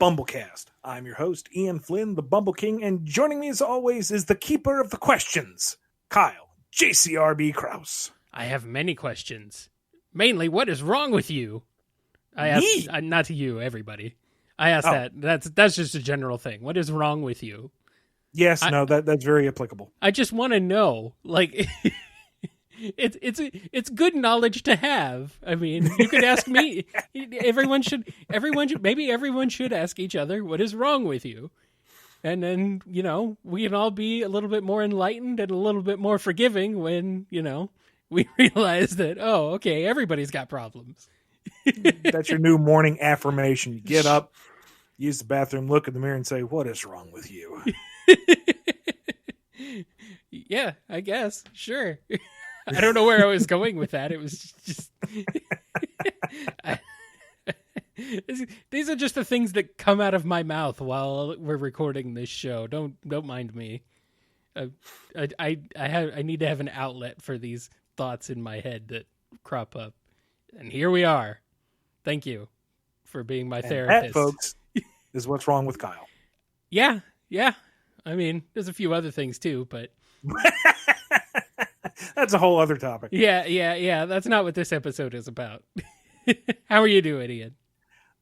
BumbleKast. I'm your host, Ian Flynn, the Bumble King, and joining me as always is the keeper of the questions, Kyle, JCRB Krause. I have many questions. Mainly, what is wrong with you? I Me? asked, not to you, everybody. I asked that. That's just a general thing. What is wrong with you? Yes, that's very applicable. I just want to know, like, it's good knowledge to have. I mean, you could ask me. Everyone should ask each other, what is wrong with you? And then, we can all be a little bit more enlightened and a little bit more forgiving when, we realize that, oh, okay, everybody's got problems. That's your new morning affirmation. You get up, use the bathroom, look in the mirror and say, what is wrong with you? Yeah, I guess. Sure. I don't know where I was going with that. It was just these are just the things that come out of my mouth while we're recording this show. Don't mind me. I need to have an outlet for these thoughts in my head that crop up. And here we are. Thank you for being my therapist. That, folks, is what's wrong with Kyle. Yeah. I mean, there's a few other things too, but that's a whole other topic. Yeah. That's not what this episode is about. How are you doing, Ian?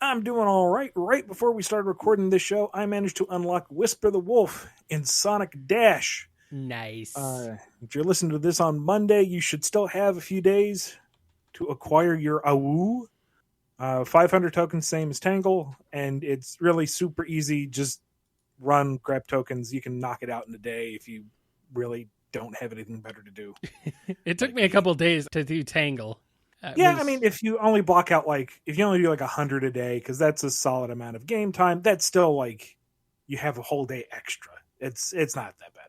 I'm doing all right. Right before we started recording this show, I managed to unlock Whisper the Wolf in Sonic Dash. Nice. If you're listening to this on Monday, you should still have a few days to acquire your AWU. 500 tokens, same as Tangle, and it's really super easy. Just run, grab tokens. You can knock it out in a day if you really don't have anything better to do. It took me a couple days to do Tangle. I mean, if you only block out if you only do 100 a day, because that's a solid amount of game time, that's still you have a whole day extra. It's not that bad.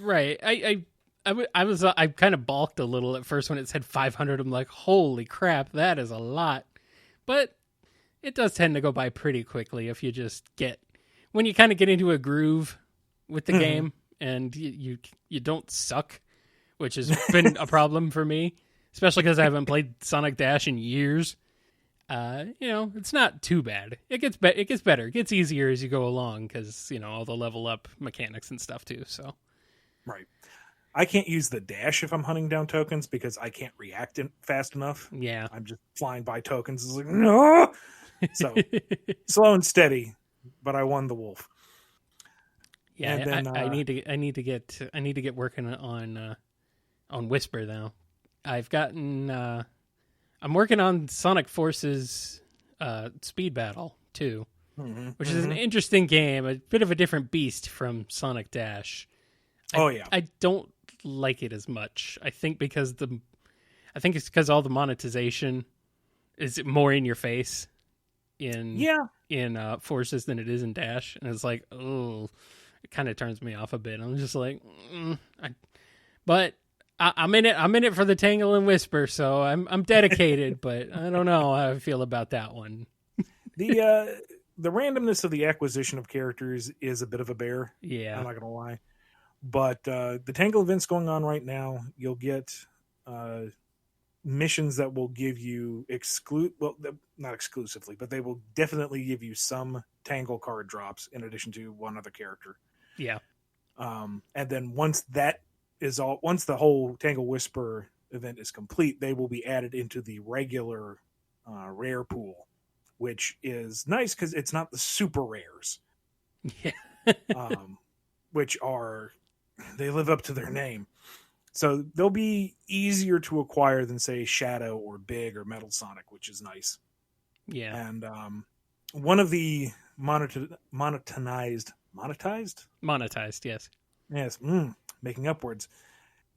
Right. I kind of balked a little at first when it said 500. I'm like, holy crap, that is a lot. But it does tend to go by pretty quickly if you just when you kind of get into a groove with the game and you don't suck, which has been a problem for me, especially because I haven't played Sonic Dash in years. It's not too bad. It gets better. It gets easier as you go along because, all the level up mechanics and stuff too. So, right. I can't use the dash if I'm hunting down tokens because I can't react fast enough. Yeah. I'm just flying by tokens. It's like, no! So, slow and steady, but I won the wolf. Yeah, and then, I need to get working on Whisper though. I've gotten I'm working on Sonic Force's speed battle too, which is an interesting game, a bit of a different beast from Sonic Dash. I don't like it as much. I think it's because all the monetization is more in your face in Forces than it is in Dash, and it's like, oh, it kind of turns me off a bit. I'm just like, but I'm in it for the Tangle and Whisper, so I'm dedicated. But I don't know how I feel about that one. The randomness of the acquisition of characters is a bit of a bear. Yeah, I'm not gonna lie. But the Tangle event's going on right now. You'll get missions that will give you not exclusively, but they will definitely give you some Tangle card drops in addition to one other character. Yeah. And then once the whole Tangle Whisper event is complete, they will be added into the regular rare pool, which is nice because it's not the super rares. Yeah. Which they live up to their name. So they'll be easier to acquire than, say, Shadow or Big or Metal Sonic, which is nice. Yeah. And one of the monetized, yes. Yes, making upwards,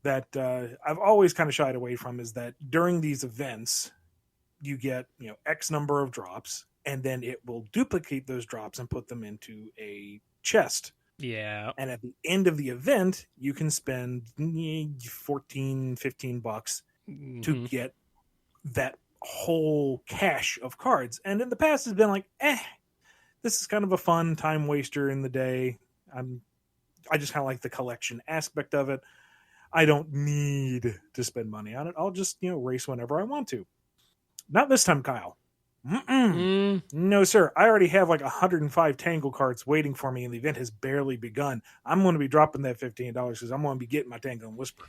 that I've always kind of shied away from is that during these events, you get X number of drops, and then it will duplicate those drops and put them into a chest. Yeah. And at the end of the event, you can spend $14-$15 to get that whole cache of cards. And in the past, it's been like, this is kind of a fun time waster in the day. I just kind of like the collection aspect of it. I don't need to spend money on it. I'll just, race whenever I want to. Not this time, Kyle. No, sir. I already have like 105 Tangle cards waiting for me, and the event has barely begun. I'm going to be dropping that $15 because I'm going to be getting my Tangle Whisper.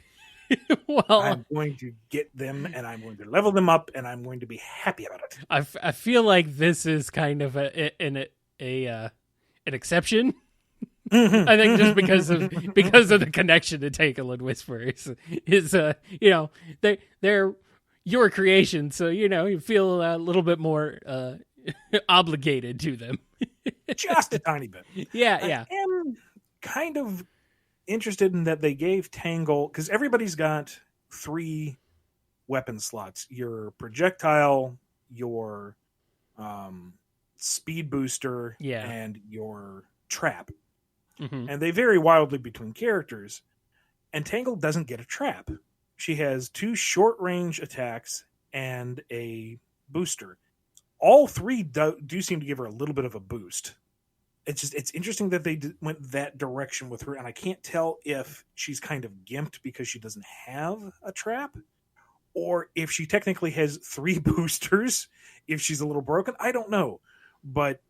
Well, I'm going to get them, and I'm going to level them up, and I'm going to be happy about it. I feel like this is kind of an exception. I think just because of the connection to Tangle and Whisper is you know, they're your creation, so you know you feel a little bit more obligated to them. Just a tiny bit. Yeah. I am kind of interested in that they gave Tangle, because everybody's got 3 weapon slots: your projectile, your speed booster, and your trap. Mm-hmm. And they vary wildly between characters. And Tangle doesn't get a trap. She has 2 short range attacks and a booster. All 3 do seem to give her a little bit of a boost. It's interesting that they went that direction with her, and I can't tell if she's kind of gimped because she doesn't have a trap, or if she technically has 3 boosters, if she's a little broken. I don't know. But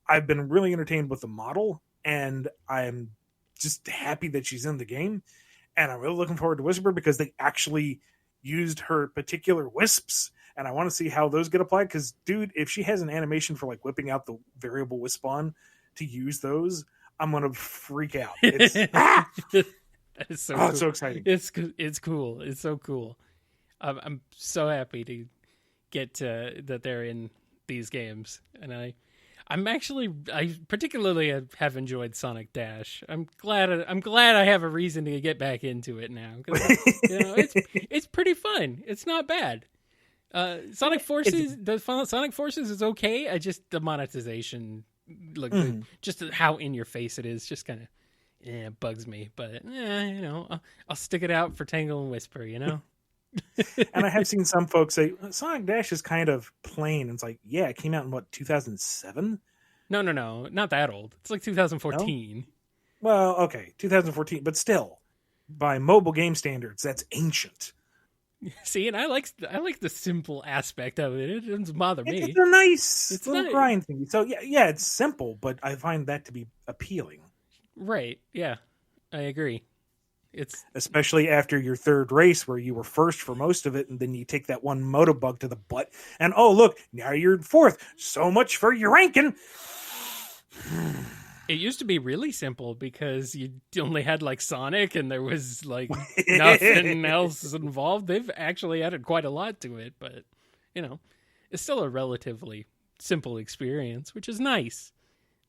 I've been really entertained with the model, and I'm just happy that she's in the game. And I'm really looking forward to Whisper because they actually used her particular wisps, and I want to see how those get applied. Because, dude, if she has an animation for like whipping out the variable wisp on to use those, I'm gonna freak out. It's That is so cool. It's so exciting. It's cool. It's so cool. I'm so happy to get that they're in these games, and I particularly have enjoyed Sonic Dash. I'm glad I have a reason to get back into it now, because it's pretty fun. It's not bad. Sonic Forces is okay. The monetization, just how in your face it is, just kind of bugs me. But I'll stick it out for Tangle and Whisper. And I have seen some folks say Sonic Dash is kind of plain. And it's like, yeah, it came out in 2007? No, not that old. It's like 2014. No? Well, okay, 2014, but still, by mobile game standards, that's ancient. See, and I like the simple aspect of it. It doesn't bother me. It's a nice little grind thing. So yeah, it's simple, but I find that to be appealing. Right? Yeah, I agree. It's especially after your 3rd race where you were first for most of it, and then you take that one motobug to the butt, and oh look, now you're 4th. So much for your ranking. It used to be really simple because you only had like Sonic and there was like nothing else involved. They've actually added quite a lot to it, but it's still a relatively simple experience, which is nice.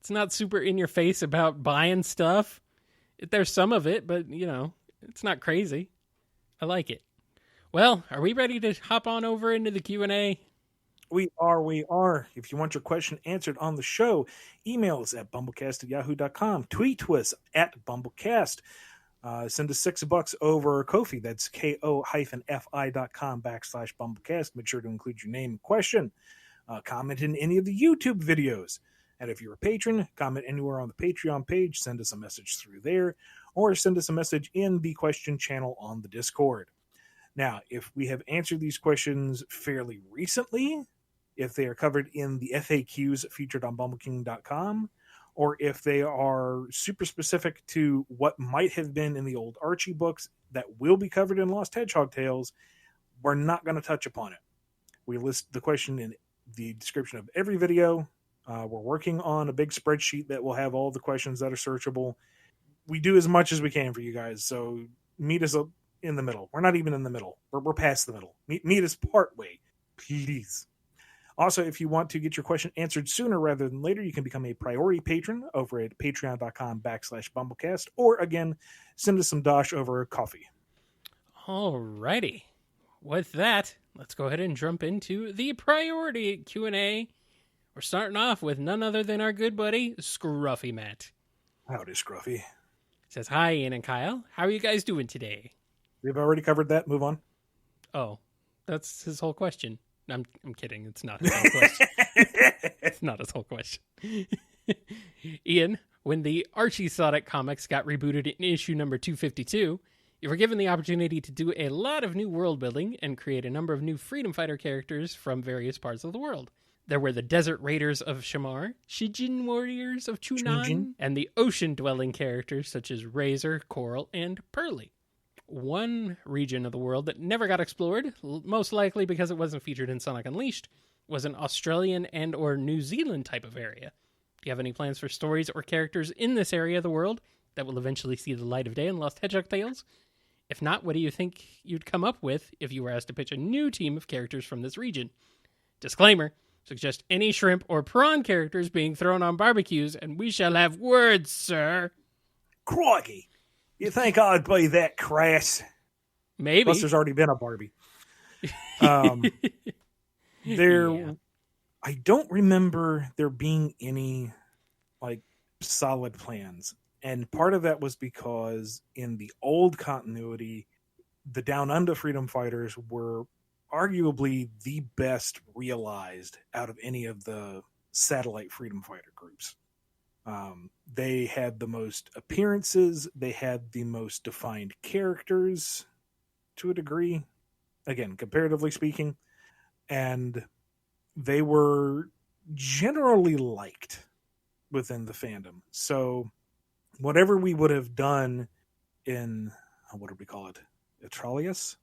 It's not super in your face about buying stuff. There's some of it, but it's not crazy. I like it. Well, are we ready to hop on over into the Q&A? We are. If you want your question answered on the show, email us at BumbleKast@yahoo.com. Tweet to us at BumbleKast. Send us $6 over Ko-fi. That's ko-fi.com/BumbleKast. Make sure to include your name and question. Comment in any of the YouTube videos. And if you're a patron, comment anywhere on the Patreon page. Send us a message through there, or send us a message in the question channel on the Discord. Now, if we have answered these questions fairly recently, if they are covered in the FAQs featured on BumbleKing.com, or if they are super specific to what might have been in the old Archie books that will be covered in Lost Hedgehog Tales, we're not going to touch upon it. We list the question in the description of every video. We're working on a big spreadsheet that will have all the questions that are searchable. We do as much as we can for you guys, so meet us up in the middle. We're not even in the middle. We're past the middle. Meet us part way, please. Also, if you want to get your question answered sooner rather than later, you can become a priority patron over at patreon.com/BumbleKast, or again, send us some dosh over coffee. Alrighty. With that, let's go ahead and jump into the priority Q&A. We're starting off with none other than our good buddy, Scruffymatt. Howdy, Scruffy. Says, hi, Ian and Kyle. How are you guys doing today? We've already covered that. Move on. Oh, that's his whole question. I'm kidding. It's not his whole question. It's not his whole question. Ian, when the ArchieSonic comics got rebooted in issue number 252, you were given the opportunity to do a lot of new world building and create a number of new freedom fighter characters from various parts of the world. There were the Desert Raiders of Shamar, Shijin Warriors of Chunan, and the ocean-dwelling characters such as Razor, Coral, and Pearly. One region of the world that never got explored, most likely because it wasn't featured in Sonic Unleashed, was an Australian and or New Zealand type of area. Do you have any plans for stories or characters in this area of the world that will eventually see the light of day in Lost Hedgehog Tales? If not, what do you think you'd come up with if you were asked to pitch a new team of characters from this region? Disclaimer. Suggest any shrimp or prawn characters being thrown on barbecues, and we shall have words, sir. Crikey. You think I'd be that crass? Maybe. Plus, there's already been a Barbie. I don't remember there being any, solid plans. And part of that was because in the old continuity, the Down Under Freedom Fighters were arguably the best realized out of any of the satellite freedom fighter groups. They had the most appearances. They had the most defined characters to a degree, again, comparatively speaking. And they were generally liked within the fandom. So whatever we would have done in, what do we call it? Atralius,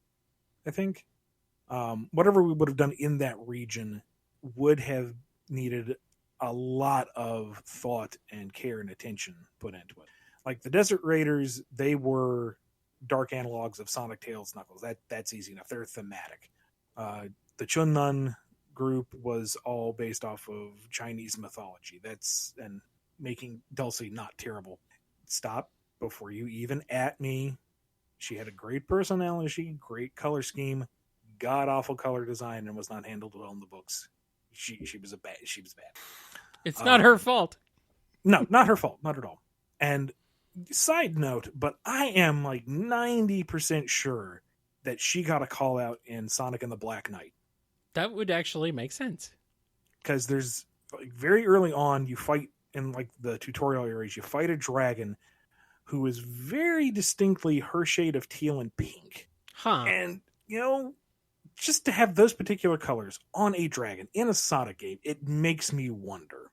I think. Whatever we would have done in that region would have needed a lot of thought and care and attention put into it. Like the Desert Raiders, they were dark analogs of Sonic, Tails, Knuckles. That's easy enough. They're thematic. The Chunnan group was all based off of Chinese mythology. And making Dulcie not terrible. Stop before you even at me. She had a great personality, great color scheme, god-awful color design, and was not handled well in the books. She was bad. It's not her fault. No, not her fault. Not at all. And side note, but I am 90% sure that she got a call out in Sonic and the Black Knight. That would actually make sense. Because there's very early on, you fight in the tutorial areas, you fight a dragon who is very distinctly her shade of teal and pink. Huh. And, just to have those particular colors on a dragon in a Sonic game, it makes me wonder.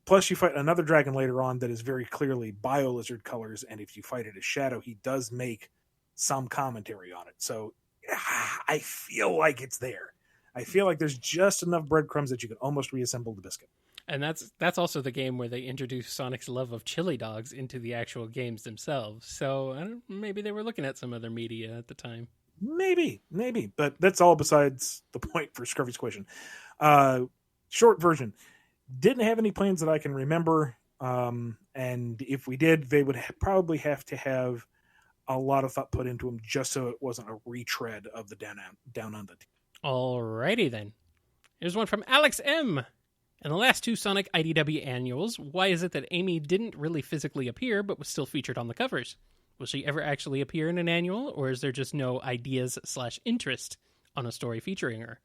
Plus, you fight another dragon later on that is very clearly Bio-Lizard colors, and if you fight it as Shadow, he does make some commentary on it. So, I feel like it's there. I feel like there's just enough breadcrumbs that you could almost reassemble the biscuit. And that's also the game where they introduced Sonic's love of chili dogs into the actual games themselves. So, maybe they were looking at some other media at the time. Maybe, but that's all besides the point for Scruffy's question. Short version, didn't have any plans that I can remember, and if we did, they would probably have to have a lot of thought put into them just so it wasn't a retread of the Down Under. Alrighty then. Here's one from Alex M. In the last two Sonic IDW Annuals, why is it that Amy didn't really physically appear but was still featured on the covers? Will she ever actually appear in an annual, or is there just no ideas/interest on a story featuring her?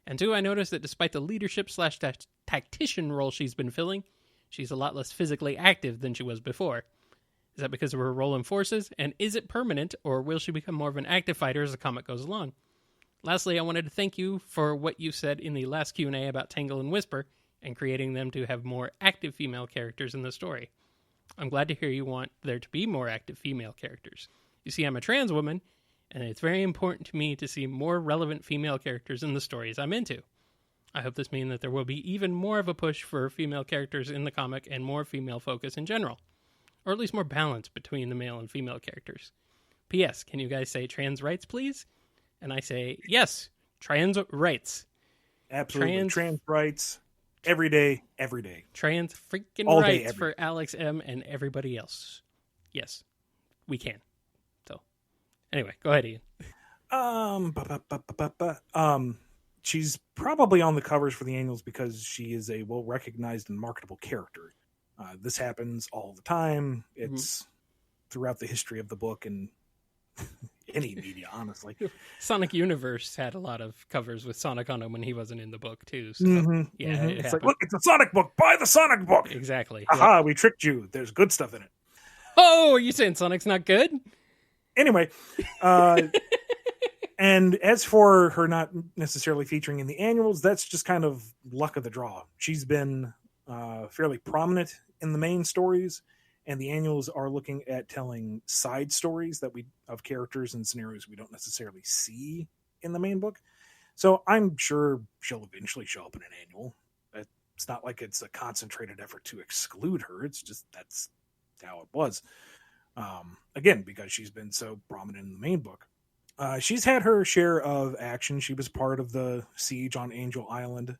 And two, I noticed that despite the leadership/tactician role she's been filling, she's a lot less physically active than she was before. Is that because of her role in Forces, and is it permanent, or will she become more of an active fighter as the comic goes along? Lastly, I wanted to thank you for what you said in the last Q&A about Tangle and Whisper, and creating them to have more active female characters in the story. I'm glad to hear you want there to be more active female characters. You see, I'm a trans woman, and it's very important to me to see more relevant female characters in the stories I'm into. I hope this means that there will be even more of a push for female characters in the comic and more female focus in general. Or at least more balance between the male and female characters. P.S. Can you guys say trans rights, please? And I say, yes, trans rights. Absolutely. Trans rights. Every day. Trans freaking all rights day, for Alex M. and everybody else. Yes, we can. So, anyway, go ahead, Ian. She's probably on the covers for the annuals because she is a well-recognized and marketable character. This happens all the time. It's throughout the history of the book and any media, honestly. Sonic Universe had a lot of covers with Sonic on them when he wasn't in the book, too. So, It's like, look, it's a Sonic book. Buy the Sonic book. Exactly. Aha, we tricked you. There's good stuff in it. Oh, are you saying Sonic's not good? Anyway, And as for her not necessarily featuring in the annuals, that's just kind of luck of the draw. She's been fairly prominent in the main stories, and the annuals are looking at telling side stories of characters and scenarios we don't necessarily see in the main book. So I'm sure she'll eventually show up in an annual. It's not like it's a concentrated effort to exclude her. It's just that's how it was. Again, because she's been so prominent in the main book. She's had her share of action. She was part of the siege on Angel Island.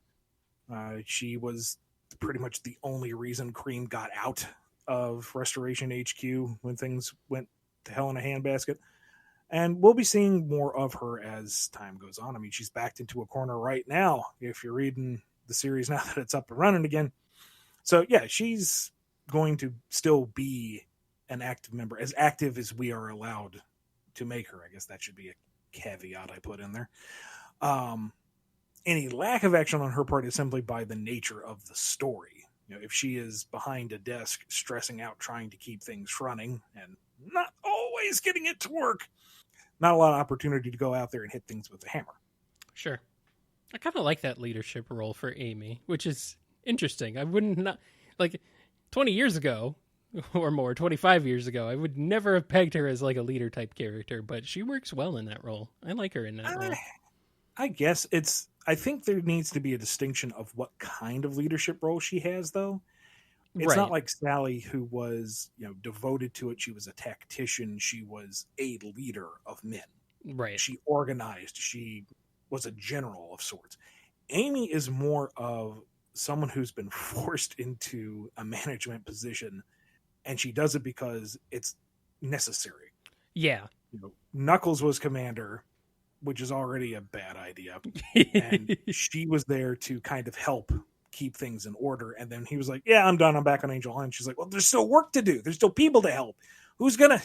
She was pretty much the only reason Cream got out of Restoration HQ when things went to hell in a handbasket. And we'll be seeing more of her as time goes on. I mean, she's backed into a corner right now, if you're reading the series now that it's up and running again. So, yeah, she's going to still be an active member, as active as we are allowed to make her. I guess that should be a caveat I put in there. Any lack of action on her part is simply by the nature of the story. You know, if she is behind a desk stressing out trying to keep things running and not always getting it to work, not a lot of opportunity to go out there and hit things with a hammer. Sure. I kind of like that leadership role for Amy, which is interesting. I wouldn't not like 20 years ago or more, 25 years ago, I would never have pegged her as like a leader type character, but she works well in that role. I like her in that role. I guess I think there needs to be a distinction of what kind of leadership role she has, though. It's not like Sally, who was, devoted to it. She was a tactician. She was a leader of men. Right. She organized. She was a general of sorts. Amy is more of someone who's been forced into a management position, and she does it because it's necessary. Yeah. Knuckles was commander, which is already a bad idea. And she was there to kind of help keep things in order. And then he was like, yeah, I'm done. I'm back on Angel Island. She's like, well, there's still work to do. There's still people to help. Who's going to...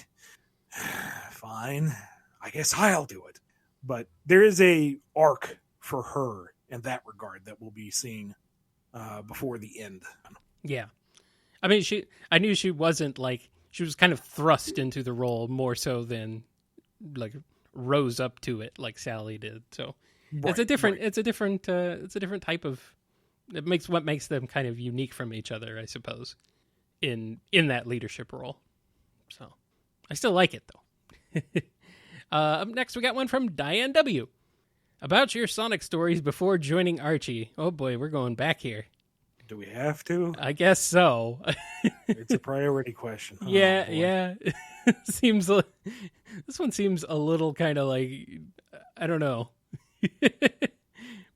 Fine. I guess I'll do it. But there is a arc for her in that regard that we'll be seeing before the end. Yeah. I mean, I knew she wasn't like... She was kind of thrust into the role more so than like rose up to it like Sally did. So it's a different type of... It makes what makes them kind of unique from each other, I suppose, in that leadership role. So I still like it, though. Up next, we got one from Diane W. About your Sonic stories before joining Archie. Oh boy, we're going back here. Do we have to? I guess so. It's a priority question. Yeah. This one seems a little kind of like, I don't know.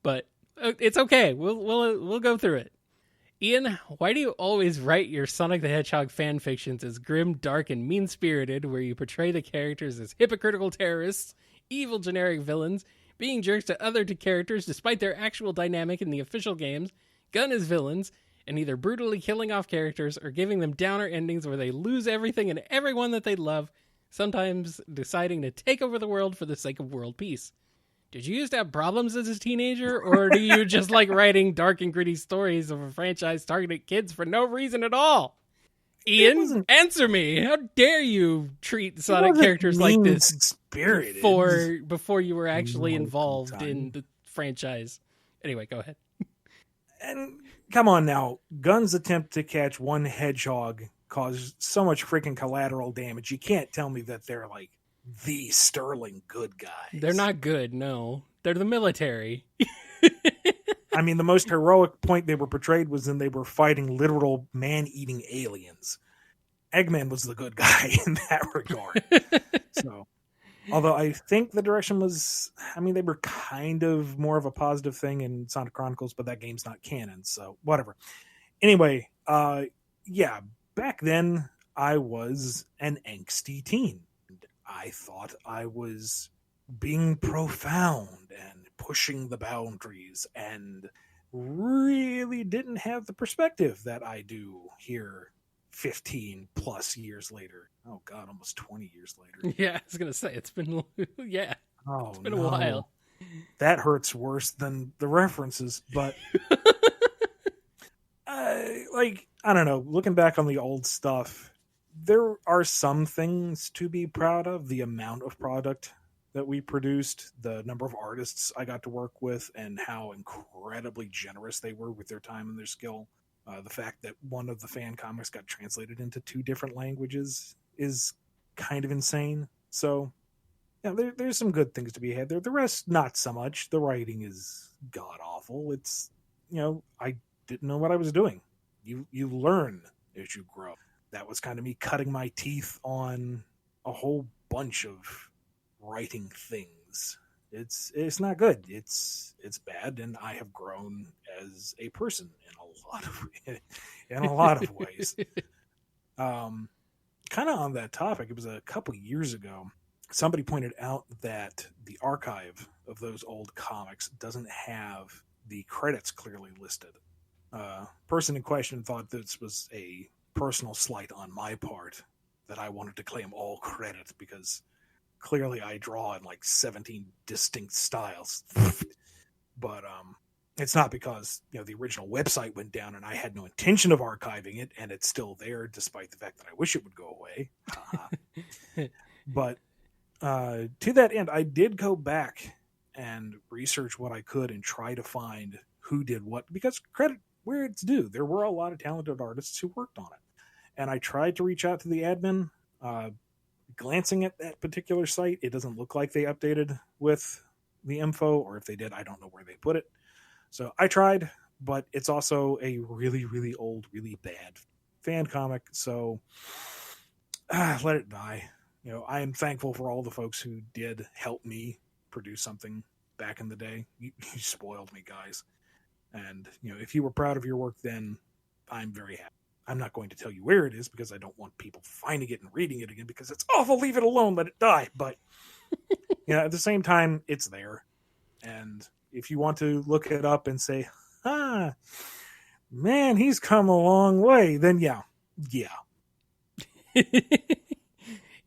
But it's okay. We'll go through it. Ian, why do you always write your Sonic the Hedgehog fan fictions as grim, dark, and mean-spirited, where you portray the characters as hypocritical terrorists, evil generic villains, being jerks to other characters despite their actual dynamic in the official games, gun as villains, and either brutally killing off characters or giving them downer endings where they lose everything and everyone that they love, sometimes deciding to take over the world for the sake of world peace? Did you used to have problems as a teenager, or do you just like writing dark and gritty stories of a franchise targeted kids for no reason at all? Ian, answer me. How dare you treat Sonic characters like this before you were actually involved in the franchise? Anyway, go ahead. And come on now. Gun's attempt to catch one hedgehog caused so much freaking collateral damage. You can't tell me that they're like the sterling good guys. They're not good, no. They're the military. I mean, the most heroic point they were portrayed was when they were fighting literal man-eating aliens. Eggman was the good guy in that regard. So, although I think the direction was, they were kind of more of a positive thing in Sonic Chronicles, but that game's not canon, so whatever. Anyway, yeah, back then I was an angsty teen. I thought I was being profound and pushing the boundaries and really didn't have the perspective that I do here 15 plus years later. Oh God, almost 20 years later. Yeah, I was going to say, it's been a while. That hurts worse than the references, but I don't know, looking back on the old stuff, there are some things to be proud of. The amount of product that we produced, the number of artists I got to work with, and how incredibly generous they were with their time and their skill. The fact that one of the fan comics got translated into 2 different languages is kind of insane. So, yeah, there's some good things to be had there. The rest, not so much. The writing is god awful. It's, I didn't know what I was doing. You learn as you grow. That was kind of me cutting my teeth on a whole bunch of writing things. It's not good. It's bad, and I have grown as a person in a lot of ways. Kind of on that topic, it was a couple years ago. Somebody pointed out that the archive of those old comics doesn't have the credits clearly listed. Person in question thought this was a personal slight on my part, that I wanted to claim all credit because clearly I draw in like 17 distinct styles. But it's not because the original website went down and I had no intention of archiving it, and it's still there despite the fact that I wish it would go away. But to that end, I did go back and research what I could and try to find who did what, because credit where it's due. There were a lot of talented artists who worked on it. And I tried to reach out to the admin. Glancing at that particular site, it doesn't look like they updated with the info, or if they did, I don't know where they put it. So I tried, but it's also a really, really old, really bad fan comic. So let it die. I am thankful for all the folks who did help me produce something back in the day. You spoiled me, guys. And, if you were proud of your work then, I'm very happy. I'm not going to tell you where it is because I don't want people finding it and reading it again because it's awful. Leave it alone. Let it die. But, at the same time, it's there. And if you want to look it up and say, man, he's come a long way, then yeah.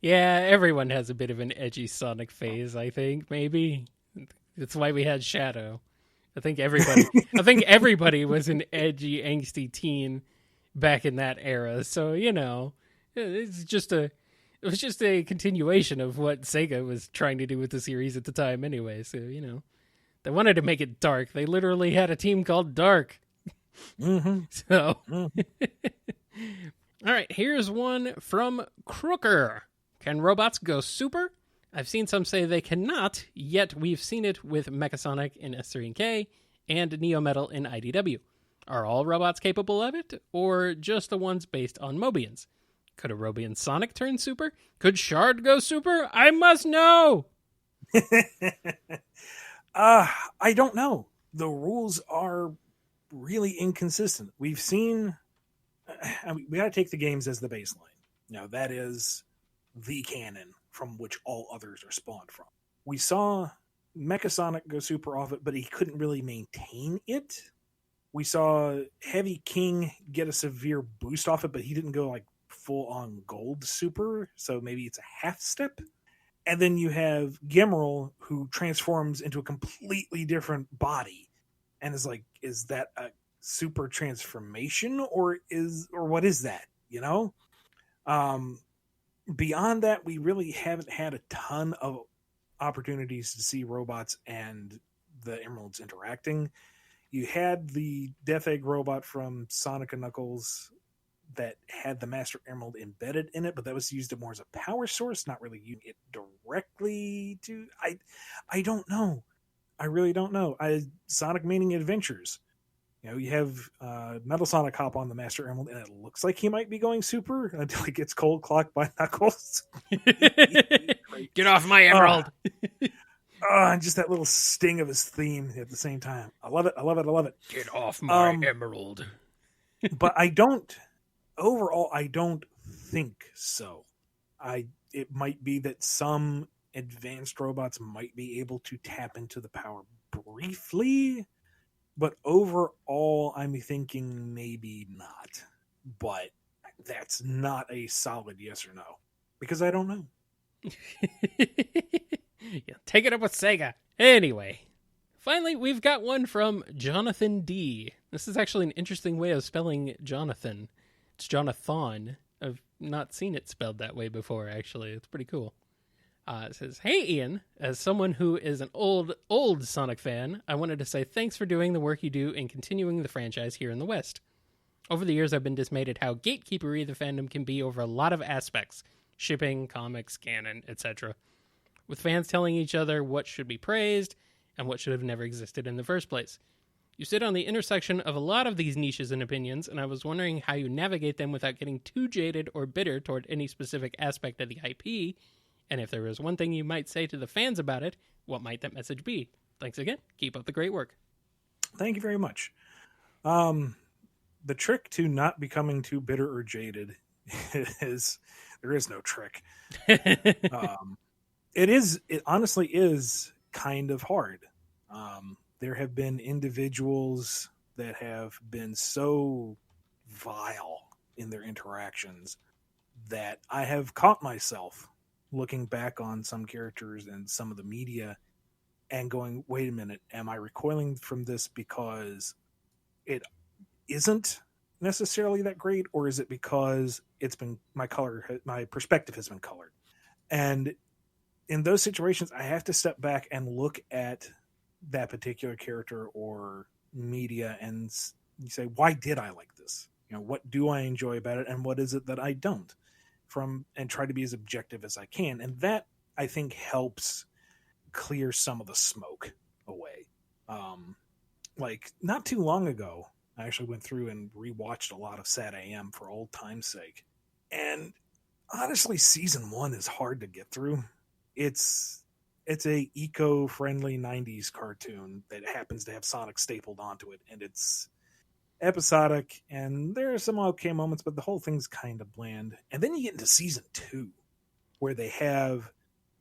Yeah, everyone has a bit of an edgy Sonic phase, I think, maybe. That's why we had Shadow. I think everybody was an edgy, angsty teen back in that era. So, it was just a continuation of what Sega was trying to do with the series at the time anyway. So, they wanted to make it dark. They literally had a team called Dark. Mm-hmm. So, all right, here's one from Crooker. Can robots go super? I've seen some say they cannot, yet we've seen it with Mechasonic in S3 and K and Neometal in IDW. Are all robots capable of it, or just the ones based on Mobians? Could a Robian Sonic turn super? Could Shard go super? I must know! I don't know. The rules are really inconsistent. We've seen... we got to take the games as the baseline. That is the canon from which all others are spawned from. We saw Mechasonic go super off it, but he couldn't really maintain it. We saw Heavy King get a severe boost off it, but he didn't go like full on gold super, so maybe it's a half step. And then you have Gemerl, who transforms into a completely different body, and is that a super transformation, or what is that? Beyond that, we really haven't had a ton of opportunities to see robots and the Emeralds interacting. You had the Death Egg robot from Sonic & Knuckles that had the Master Emerald embedded in it, but that was used more as a power source, not really using it directly to... I don't know. I really don't know. Sonic Meaning Adventures. You have Metal Sonic hop on the Master Emerald, and it looks like he might be going super until he gets cold clocked by Knuckles. Get off my Emerald! And just that little sting of his theme at the same time. I love it. I love it. I love it. Get off my Emerald. But overall, I don't think so. It might be that some advanced robots might be able to tap into the power briefly, but overall, I'm thinking maybe not. But that's not a solid yes or no, because I don't know. Yeah, take it up with Sega. Anyway, finally, we've got one from Jonathan D. This is actually an interesting way of spelling Jonathan. It's Jonathan. I've not seen it spelled that way before, actually. It's pretty cool. It says, "Hey Ian, as someone who is an old Sonic fan, I wanted to say thanks for doing the work you do in continuing the franchise here in the West. Over the years, I've been dismayed at how gatekeepery the fandom can be over a lot of aspects, shipping, comics, canon, etc., with fans telling each other what should be praised and what should have never existed in the first place. You sit on the intersection of a lot of these niches and opinions, and I was wondering how you navigate them without getting too jaded or bitter toward any specific aspect of the IP, and if there was one thing you might say to the fans about it, what might that message be? Thanks again. Keep up the great work." Thank you very much. The trick to not becoming too bitter or jaded is there is no trick. It honestly is kind of hard. There have been individuals that have been so vile in their interactions that I have caught myself looking back on some characters and some of the media and going, wait a minute, am I recoiling from this because it isn't necessarily that great, or is it because it's been my perspective has been colored? And in those situations, I have to step back and look at that particular character or media and say, why did I like this? What do I enjoy about it, and what is it that I don't? And try to be as objective as I can. And that, I think, helps clear some of the smoke away. Like, not too long ago, I actually went through and rewatched a lot of Sad AM for old time's sake. And honestly, season 1 is hard to get through. It's a eco-friendly 90s cartoon that happens to have Sonic stapled onto it. And it's episodic, and there are some okay moments, but the whole thing's kind of bland. And then you get into season 2, where they have,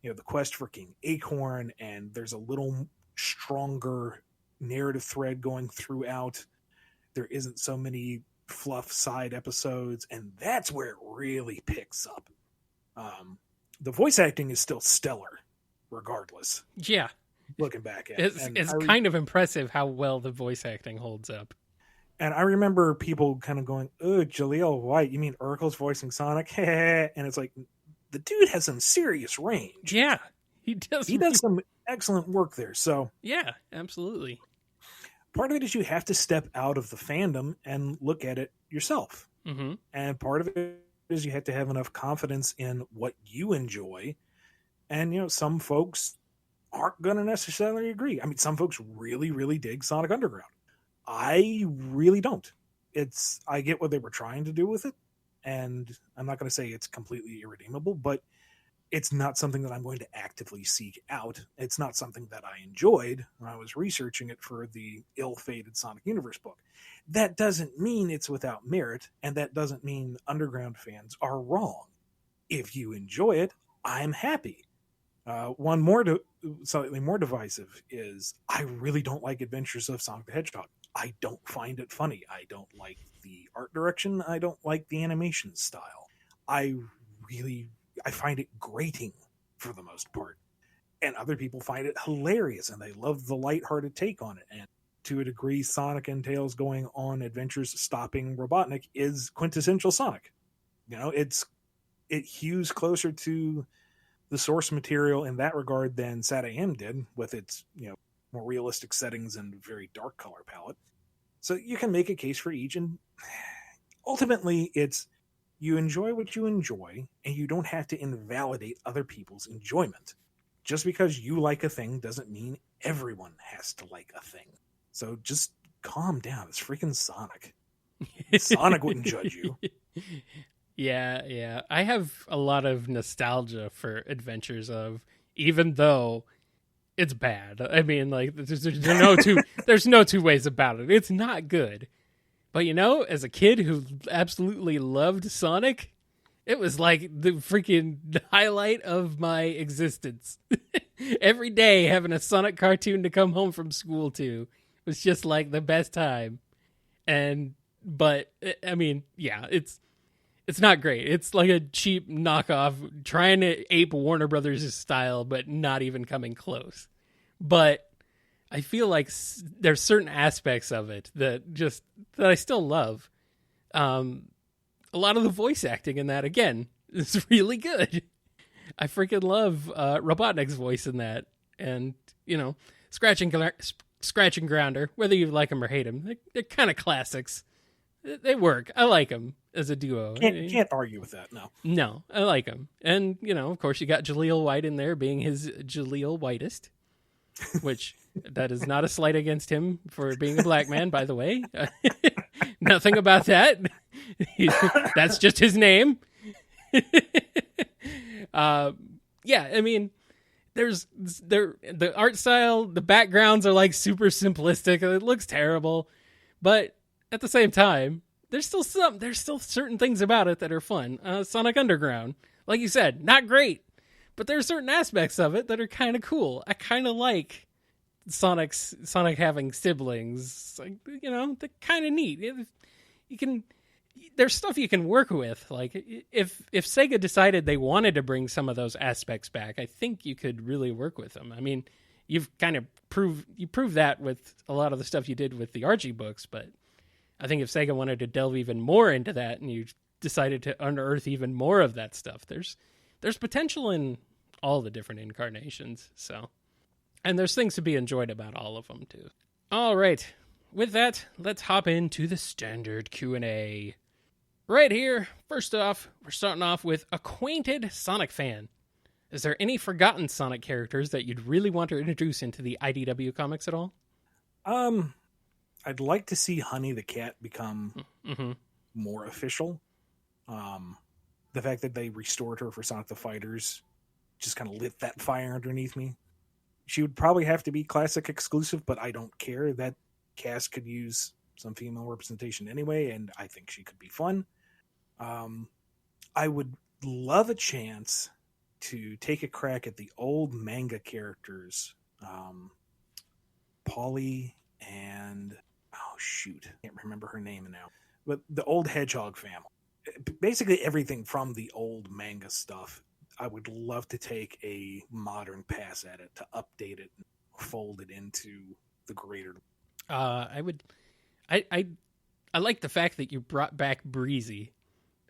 the quest for King Acorn, and there's a little stronger narrative thread going throughout. There isn't so many fluff side episodes, and that's where it really picks up. The voice acting is still stellar, regardless. Yeah. Looking back at it. It's kind of impressive how well the voice acting holds up. And I remember people kind of going, "Oh, Jaleel White, you mean Urkel's voicing Sonic?" And it's like, the dude has some serious range. Yeah, he does. He does some excellent work there. So yeah, absolutely. Part of it is you have to step out of the fandom and look at it yourself. Mm-hmm. And part of it is you have to have enough confidence in what you enjoy. And, some folks aren't going to necessarily agree. I mean, some folks really, really dig Sonic Underground. I really don't. I get what they were trying to do with it, and I'm not going to say it's completely irredeemable, but it's not something that I'm going to actively seek out. It's not something that I enjoyed when I was researching it for the ill-fated Sonic Universe book. That doesn't mean it's without merit, and that doesn't mean Underground fans are wrong. If you enjoy it, I'm happy. One slightly more divisive is I really don't like Adventures of Sonic the Hedgehog. I don't find it funny. I don't like the art direction. I don't like the animation style. I find it grating for the most part. And other people find it hilarious, and they love the lighthearted take on it. And to a degree, Sonic and Tails going on adventures stopping Robotnik is quintessential Sonic. It hews closer to the source material in that regard than Sad AM did, with its more realistic settings and very dark color palette. So you can make a case for each, and ultimately it's you enjoy what you enjoy, and you don't have to invalidate other people's enjoyment. Just because you like a thing doesn't mean everyone has to like a thing. So just calm down. It's freaking Sonic. Sonic wouldn't judge you. Yeah. I have a lot of nostalgia for Adventures of, even though it's bad. I mean, like, there's no two ways about it. It's not good. But, as a kid who absolutely loved Sonic, it was like the freaking highlight of my existence. Every day having a Sonic cartoon to come home from school to was just like the best time. But I mean, yeah, it's not great. It's like a cheap knockoff trying to ape Warner Brothers' style, but not even coming close. But I feel like there's certain aspects of it that I still love. A lot of the voice acting in that, again, is really good. I freaking love Robotnik's voice in that. And, Scratching Grounder, whether you like him or hate him, they're kind of classics. They work. I like them as a duo. Can't argue with that, no. No, I like them. And, of course, you got Jaleel White in there being his Jaleel Whitest, which that is not a slight against him for being a black man, by the way. Nothing about that. That's just his name. The art style, the backgrounds are like super simplistic. It looks terrible, but at the same time, there's still certain things about it that are fun. Sonic Underground, like you said, not great, but there are certain aspects of it that are kind of cool. I kind of like Sonic having siblings. Like, they're kind of neat. There's stuff you can work with. Like if Sega decided they wanted to bring some of those aspects back, I think you could really work with them. I mean, you've kind of proved that with a lot of the stuff you did with the Archie books, but I think if Sega wanted to delve even more into that and you decided to unearth even more of that stuff, there's potential in all the different incarnations. So, and there's things to be enjoyed about all of them too. All right. With that, let's hop into the standard Q&A. Right here, first off, we're starting off with Acquainted Sonic Fan. Is there any forgotten Sonic characters that you'd really want to introduce into the IDW comics at all? I'd like to see Honey the Cat become more official. The fact that they restored her for Sonic the Fighters just kind of lit that fire underneath me. She would probably have to be classic exclusive, but I don't care. That cast could use some female representation anyway, and I think she could be fun. I would love a chance to take a crack at the old manga characters. Polly and can't remember her name now, but the old Hedgehog family. Basically everything from the old manga stuff. I would love to take a modern pass at it, to update it and fold it into the greater. I like the fact that you brought back Breezy,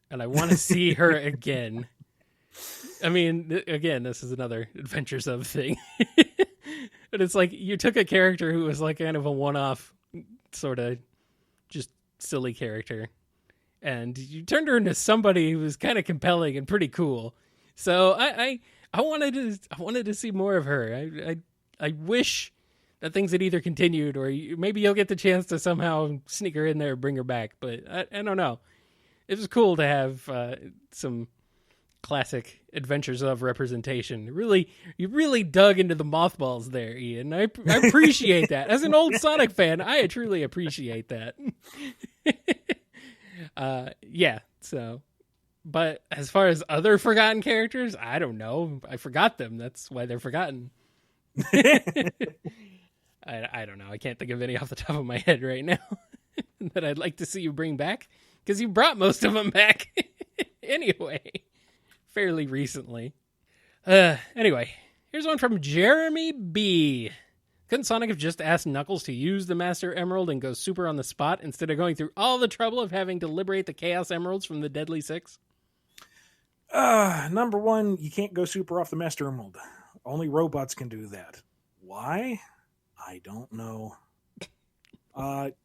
and I want to see her again. I mean, again, this is another Adventures of thing. But it's like you took a character who was like kind of a one-off sort of just silly character, and you turned her into somebody who was kind of compelling and pretty cool. So I wanted to see more of her. I wish that things had either continued or maybe you'll get the chance to somehow sneak her in there and bring her back. But I don't know. It was cool to have some classic Adventures of representation. You really dug into the mothballs there, Ian. I appreciate that. As an old Sonic fan, I truly appreciate that. Yeah, so. But as far as other forgotten characters, I don't know. I forgot them. That's why they're forgotten. I don't know. I can't think of any off the top of my head right now that I'd like to see you bring back, because you brought most of them back anyway, fairly recently. Anyway, here's one from Jeremy B. Couldn't Sonic have just asked Knuckles to use the Master Emerald and go super on the spot instead of going through all the trouble of having to liberate the Chaos Emeralds from the Deadly Six? Number one, you can't go super off the Master Emerald. Only robots can do that. Why? I don't know.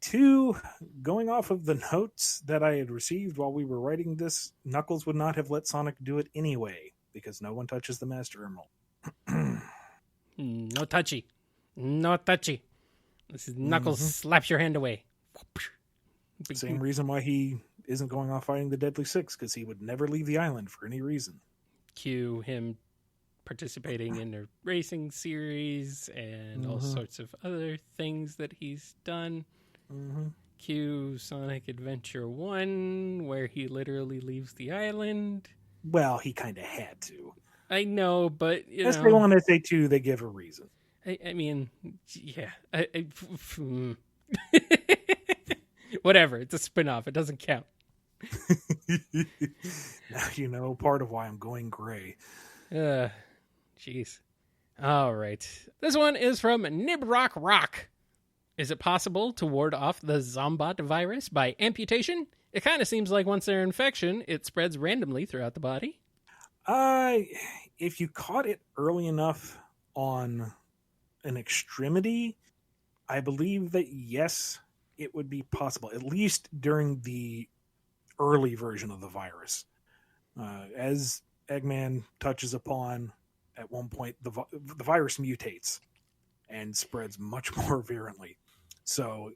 Two, going off of the notes that I had received while we were writing this, Knuckles would not have let Sonic do it anyway, because no one touches the Master Emerald. No touchy. No touchy. This is Knuckles slaps your hand away. Same reason why he isn't going off fighting the Deadly Six, because he would never leave the island for any reason. Cue him participating in a racing series and all sorts of other things that he's done. Cue Sonic Adventure 1, where he literally leaves the island. Well, he kind of had to. I know, but if they want to say 2, they give a reason. I mean, yeah. Whatever, it's a spin-off. It doesn't count. Now you know part of why I'm going gray. Jeez. All right. This one is from Nibrock Rock. Is it possible to ward off the Zombot virus by amputation? It kind of seems like once they're infection, it spreads randomly throughout the body. if you caught it early enough on an extremity, I believe that yes, it would be possible, at least during the early version of the virus. As Eggman touches upon, at one point, the virus mutates and spreads much more virulently. So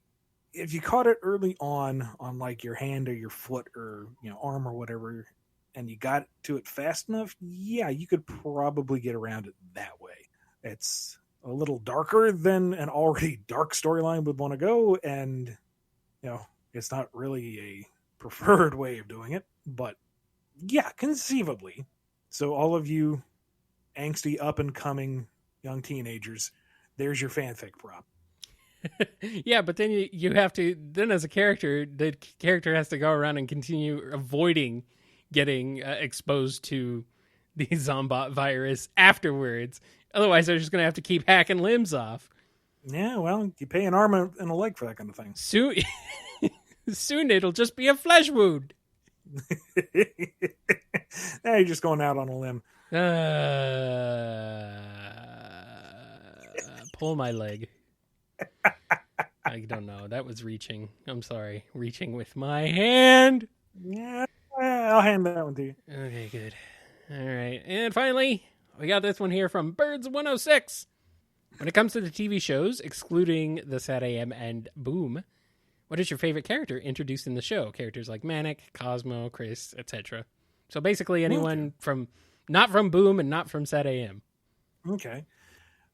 if you caught it early on like your hand or your foot or arm or whatever, and you got to it fast enough, yeah, you could probably get around it that way. It's a little darker than an already dark storyline would want to go, and it's not really a preferred way of doing it, but yeah, conceivably. So all of you angsty up and coming young teenagers, there's your fanfic prop. Yeah, but then you have to, then as a character, the character has to go around and continue avoiding getting exposed to the Zombot virus afterwards. Otherwise, they're just going to have to keep hacking limbs off. Yeah, well, you pay an arm and a leg for that kind of thing. Soon it'll just be a flesh wound. Now you're just going out on a limb. Pull my leg. I don't know. That was reaching. I'm sorry. Reaching with my hand. Yeah, I'll hand that one to you. Okay, good. All right. And finally, we got this one here from Birds106. When it comes to the TV shows, excluding the Sad AM and Boom, what is your favorite character introduced in the show? Characters like Manic, Cosmo, Chris, etc. So basically anyone from, not from Boom and not from Sad AM. Okay.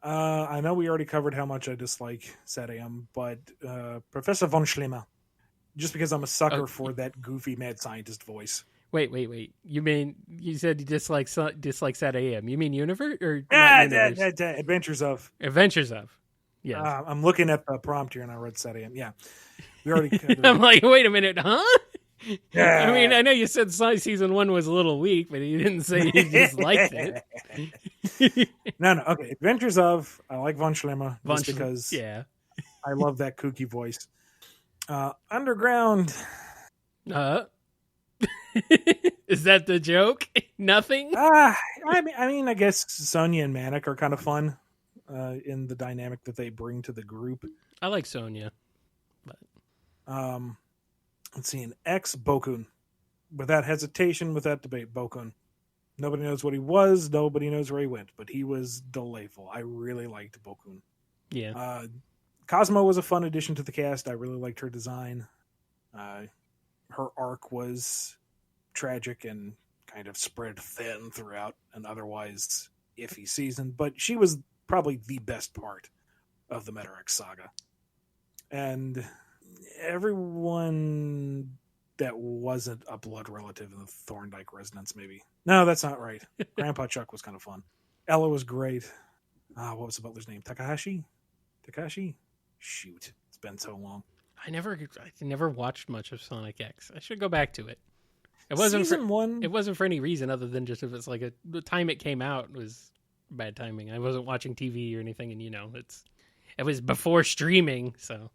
I know we already covered how much I dislike Sad AM, but Professor von Schlimmer, just because I'm a sucker for that goofy mad scientist voice. Wait. You said you dislike Sad AM. You mean Universe? Or Universe? Adventures of. Yes. I'm looking at the prompt here and I read Sad AM. Yeah. We already covered I'm like, wait a minute, huh? Yeah. I mean, I know you said season 1 was a little weak, but you didn't say you disliked it. No. Okay. Adventures of. I like von Schlimmer just because I love that kooky voice. Underground. Is that the joke? Nothing? I mean, I guess Sonia and Manic are kind of fun in the dynamic that they bring to the group. I like Sonia. But let's see, an Bokun. Without hesitation, without debate, Bokun. Nobody knows what he was. Nobody knows where he went, but he was delightful. I really liked Bokun. Yeah. Cosmo was a fun addition to the cast. I really liked her design. Her arc was tragic and kind of spread thin throughout an otherwise iffy season, but she was probably the best part of the Meta-X saga. And everyone that wasn't a blood relative in the Thorndike residence, maybe. No, that's not right. Grandpa Chuck was kind of fun. Ella was great. What was the butler's name? Takahashi? Shoot. It's been so long. I never watched much of Sonic X. I should go back to it. It wasn't Season 1. It wasn't for any reason other than just if it's like the time it came out was bad timing. I wasn't watching TV or anything, and it was before streaming, so.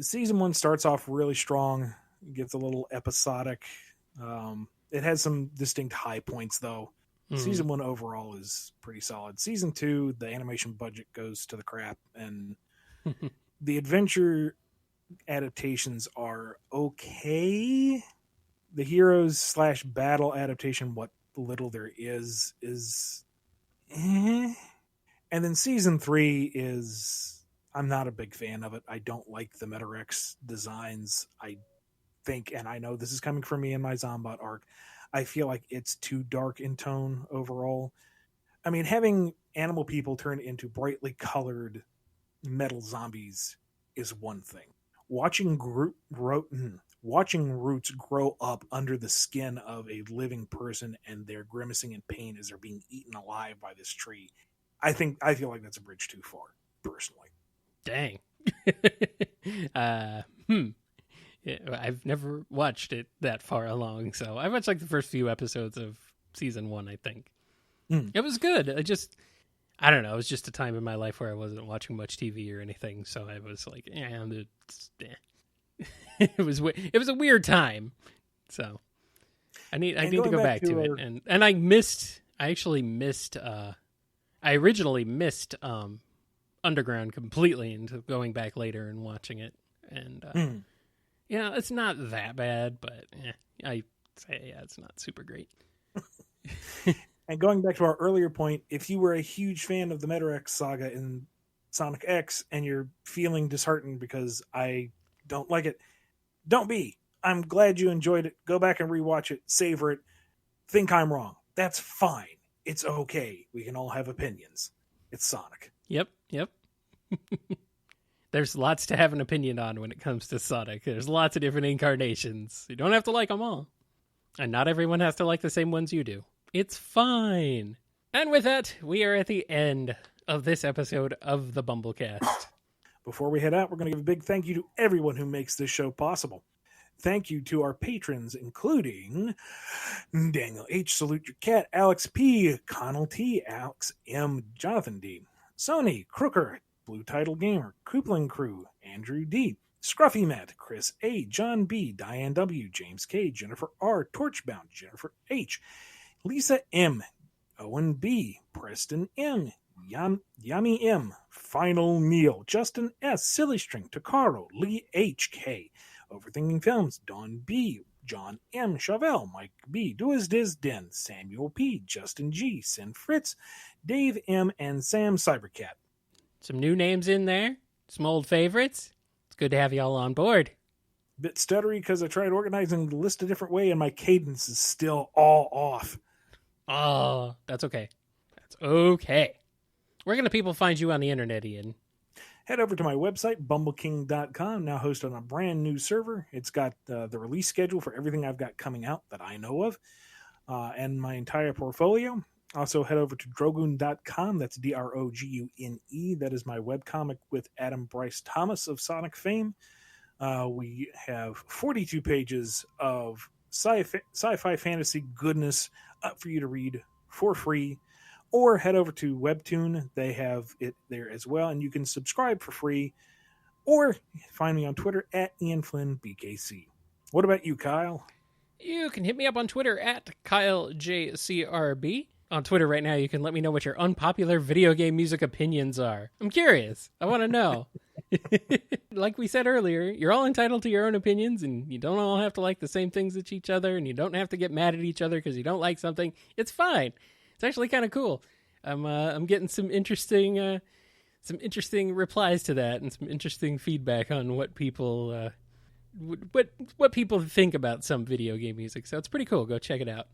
Season 1 starts off really strong. It gets a little episodic. It has some distinct high points, though. Season 1 overall is pretty solid. Season 2, the animation budget goes to the crap, and the adventure adaptations are okay. The heroes / battle adaptation, what little there is and then season 3 is, I'm not a big fan of it. I don't like the Meta-X designs. I think, and I know this is coming from me in my Zombot arc, I feel like it's too dark in tone overall. I mean, having animal people turn into brightly colored metal zombies is one thing. Watching roots grow up under the skin of a living person and they're grimacing in pain as they're being eaten alive by this tree, I feel like that's a bridge too far, personally. Dang. Yeah, I've never watched it that far along, so I watched like the first few episodes of season 1, I think. It was good. I don't know. It was just a time in my life where I wasn't watching much TV or anything, so I was like, it was a weird time. So, I need to go back to it. And I originally missed Underground completely into going back later and watching it. And it's not that bad, but I say it's not super great. And going back to our earlier point, if you were a huge fan of the Metarex saga in Sonic X and you're feeling disheartened because I don't like it, don't be. I'm glad you enjoyed it. Go back and rewatch it, savor it, think I'm wrong. That's fine. It's okay. We can all have opinions. It's Sonic. Yep. There's lots to have an opinion on when it comes to Sonic. There's lots of different incarnations. You don't have to like them all. And not everyone has to like the same ones you do. It's fine. And with that, we are at the end of this episode of the BumbleKast. Before we head out, we're going to give a big thank you to everyone who makes this show possible. Thank you to our patrons, including Daniel H., Salute Your Cat, Alex P., Connell T., Alex M., Jonathan D., Sony, Crooker, Blue Title Gamer, Coupling Crew, Andrew D., Scruffymatt, Chris A., John B., Diane W., James K., Jennifer R., Torchbound, Jennifer H., Lisa M., Owen B., Preston M., Yummy M., Final Neil, Justin S., Silly String, Takaro, Lee H.K., Overthinking Films, Don B., John M., Chauvel, Mike B., Doisdiz Den, Samuel P., Justin G., Sin Fritz, Dave M., and Sam Cybercat. Some new names in there, some old favorites. It's good to have you all on board. Bit stuttery because I tried organizing the list a different way and my cadence is still all off. Oh, that's okay. That's okay. Where can the people find you on the internet, Ian? Head over to my website, bumbleking.com, now hosted on a brand new server. It's got the release schedule for everything I've got coming out that I know of, and my entire portfolio. Also, head over to drogun.com. That's D-R-O-G-U-N-E. That is my webcomic with Adam Bryce Thomas of Sonic fame. We have 42 pages of sci-fi fantasy goodness up for you to read for free. Or head over to Webtoon. They have it there as well, and you can subscribe for free. Or find me on Twitter at IanFlynnBKC. What about you, Kyle? You can hit me up on Twitter at KyleJCRB. On Twitter right now, you can let me know what your unpopular video game music opinions are. I'm curious. I want to know. Like we said earlier, you're all entitled to your own opinions, and you don't all have to like the same things as each other, and you don't have to get mad at each other because you don't like something. It's fine. It's actually kind of cool. I'm getting some interesting replies to that, and some interesting feedback on what people what people think about some video game music. So it's pretty cool. Go check it out.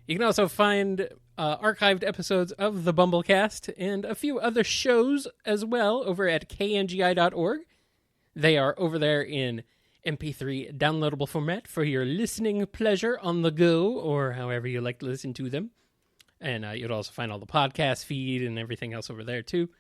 You can also find archived episodes of the BumbleKast and a few other shows as well over at kngi.org. They are over there in MP3 downloadable format for your listening pleasure on the go, or however you like to listen to them. And you'll also find all the podcast feed and everything else over there, too.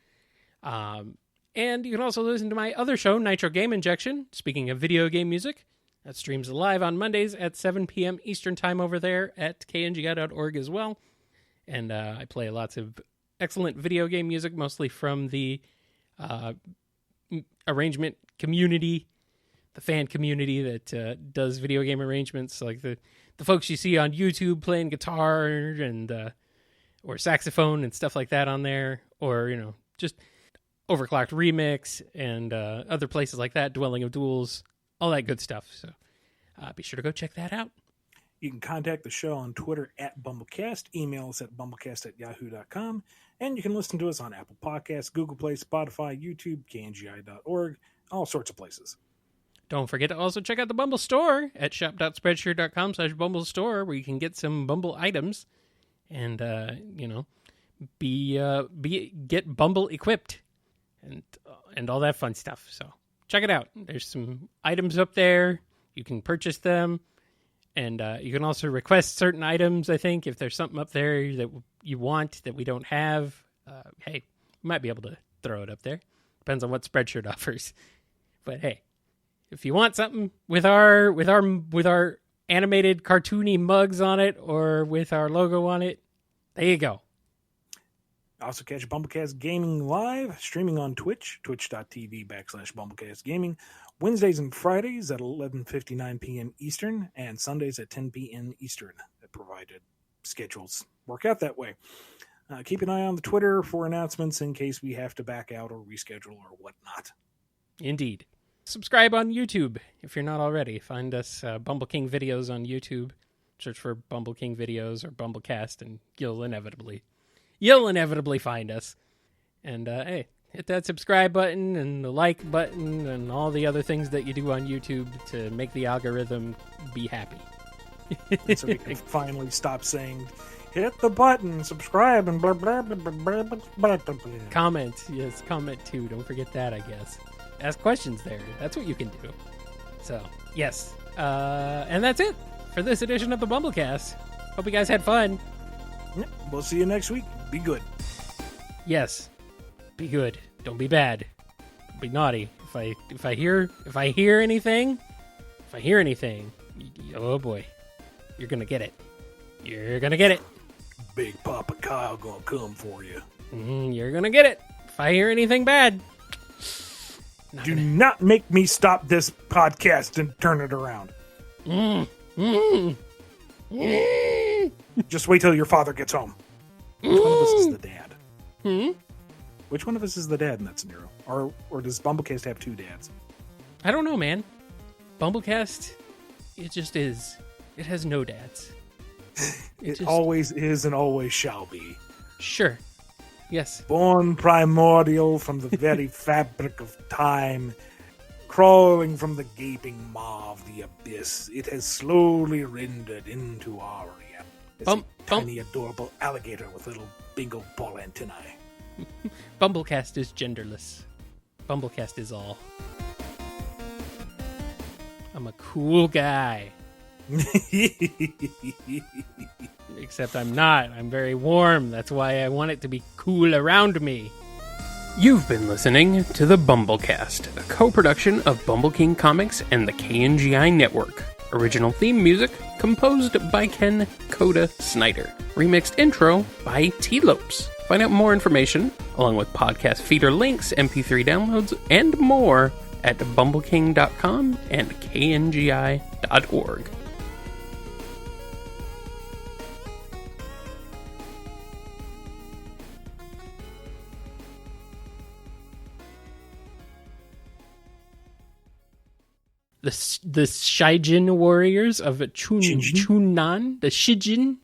And you can also listen to my other show, Nitro Game Injection. Speaking of video game music, that streams live on Mondays at 7 p.m. Eastern Time over there at kngi.org as well. And I play lots of excellent video game music, mostly from the arrangement community, the fan community that does video game arrangements, like the folks you see on YouTube playing guitar and or saxophone and stuff like that on there, or just Overclocked Remix and other places like that, Dwelling of Duels, all that good stuff. So be sure to go check that out. You can contact the show on Twitter at BumbleKast, email us at bumblecast@yahoo.com, and you can listen to us on Apple Podcasts, Google Play, Spotify, YouTube, kngi.org, all sorts of places. Don't forget to also check out the Bumble store at shop.spreadshirt.com/Bumble Store, where you can get some Bumble items and, get Bumble equipped and all that fun stuff. So check it out. There's some items up there. You can purchase them, and you can also request certain items, I think. If there's something up there that you want that we don't have, hey, we might be able to throw it up there. Depends on what Spreadshirt offers. But hey, if you want something with our animated cartoony mugs on it or with our logo on it, there you go. Also catch BumbleKast Gaming live, streaming on Twitch, twitch.tv/BumbleKast Gaming, Wednesdays and Fridays at 11:59 p.m. Eastern, and Sundays at 10 p.m. Eastern. Provided schedules work out that way. Keep an eye on the Twitter for announcements in case we have to back out or reschedule or whatnot. Indeed. Subscribe on YouTube if you're not already. Find us Bumble King videos on YouTube. Search for Bumble King videos or BumbleKast, and you'll inevitably find us. And hey, hit that subscribe button and the like button and all the other things that you do on YouTube to make the algorithm be happy. And so we can finally stop saying, hit the button, subscribe, and blah, blah, blah, blah, blah, blah, blah. Comment. Yes, comment too. Don't forget that, I guess. Ask questions there. That's what you can do. So, yes. And that's it for this edition of the BumbleKast. Hope you guys had fun. Yep. We'll see you next week. Be good. Yes. Be good. Don't be bad. Don't be naughty. If I hear anything, oh boy. You're gonna get it. Big Papa Kyle gonna come for you. You're gonna get it. If I hear anything bad. Do not make me stop this podcast and turn it around. Just wait till your father gets home. Which one of us is the dad? Which one of us is the dad in that scenario? Or does BumbleKast have two dads? I don't know, man. BumbleKast, it just is. It has no dads. It always is and always shall be. Sure. Yes. Born primordial from the very fabric of time, crawling from the gaping maw of the abyss, it has slowly rendered into our reality. It's a tiny, adorable alligator with little bingo ball antennae. BumbleKast is genderless. BumbleKast is all. I'm a cool guy. Except I'm not. I'm very warm. That's why I want it to be cool around me. You've been listening to the BumbleKast, a co-production of Bumble King Comics and the KNGI Network. Original theme music composed by Ken Coda Snyder. Remixed intro by T-Lopes. Find out more information, along with podcast feeder links, MP3 downloads, and more at bumbleking.com and kngi.org. The Shijin warriors of Chunan, the Shijin.